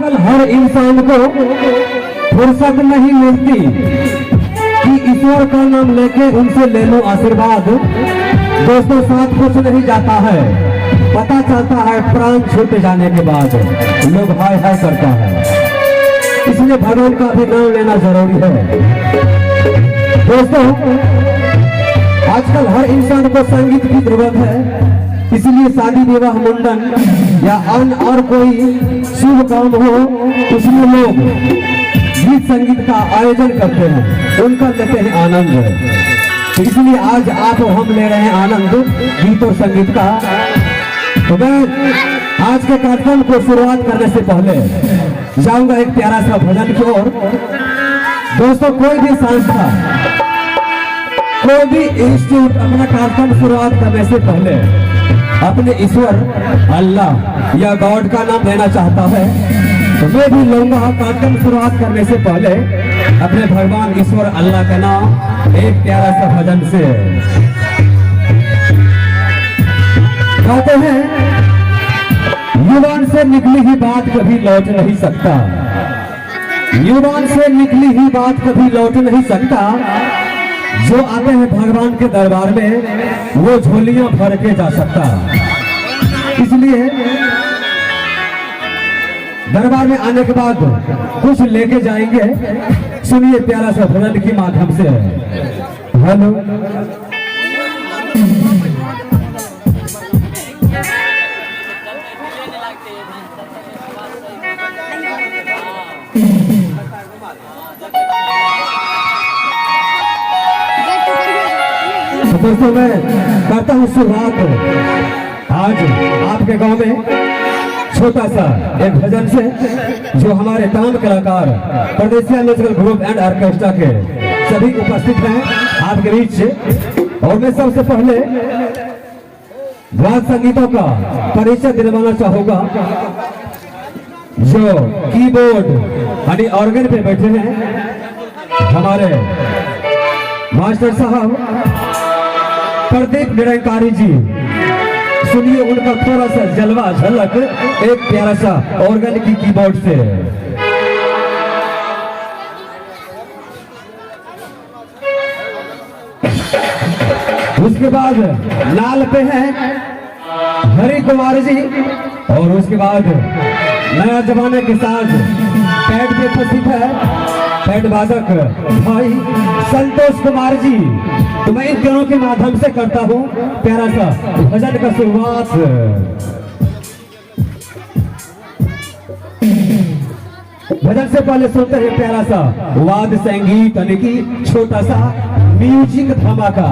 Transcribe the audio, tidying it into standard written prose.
आजकल हर इंसान को फुर्सत नहीं मिलती कि ईश्वर का नाम लेके उनसे ले लो आशीर्वाद। दोस्तों साथ कुछ नहीं जाता है, पता चलता है प्राण छूट जाने के बाद लोग हाय हाय करता है। इसलिए भगवान का भी नाम लेना जरूरी है। दोस्तों आजकल हर इंसान को संगीत की जरूरत है, इसलिए शादी विवाह मुंडन या अन्य और कोई शुभ काम हो उसमें लोग गीत संगीत का आयोजन करते हैं, उनका लेते हैं आनंद। इसलिए आज आप हम ले रहे हैं आनंद गीत और संगीत का। तो मैं आज के कार्यक्रम को शुरुआत करने से पहले जाऊंगा एक प्यारा सा भजन की ओर। दोस्तों कोई भी संस्था, कोई भी इंस्टीट्यूट अपना कार्यक्रम शुरुआत करने से पहले अपने ईश्वर अल्लाह या गॉड का नाम लेना चाहता है, तो मैं भी लूंगा कार्यक्रम शुरुआत करने से पहले अपने भगवान ईश्वर अल्लाह का नाम एक प्यारा सा भजन से। कहते हैं युवान से निकली ही बात कभी लौट नहीं सकता, युवान से निकली ही बात कभी लौट नहीं सकता। जो आते हैं भगवान के दरबार में वो झोलियां भर के जा सकता। इसलिए दरबार में आने के बाद कुछ लेके जाएंगे। सुनिए प्यारा सा भजन के माध्यम से। हेलो दोस्तों मैं करता हूँ शुरुआत आज आपके गांव में छोटा सा एक भजन से, जो हमारे तमाम कलाकार प्रदेशीय म्यूजिकल ग्रुप एंड ऑर्केस्ट्रा के सभी उपस्थित हैं आपके बीच से। और मैं सबसे पहले वाद्य संगीतों का परिचय दिलवाना चाहूंगा। जो कीबोर्ड यानी ऑर्गन पे बैठे हैं हमारे मास्टर साहब प्रदीप निरंकारी जी। सुनिए उनका थोड़ा सा जलवा झलक एक प्यारा सा ऑर्गन की कीबोर्ड से। उसके बाद लाल पे है हरि कुमार जी, और उसके बाद नया जमाने के साथ पैड पे उपस्थित है पैड वादक भाई संतोष कुमार जी। तो मैं इन दोनों के माध्यम से करता हूँ प्यारा सा भजन का शुरुआत। भजन से पहले सुनते हैं प्यारा सा वाद्य संगीत यानी कि छोटा सा म्यूजिक धमाका।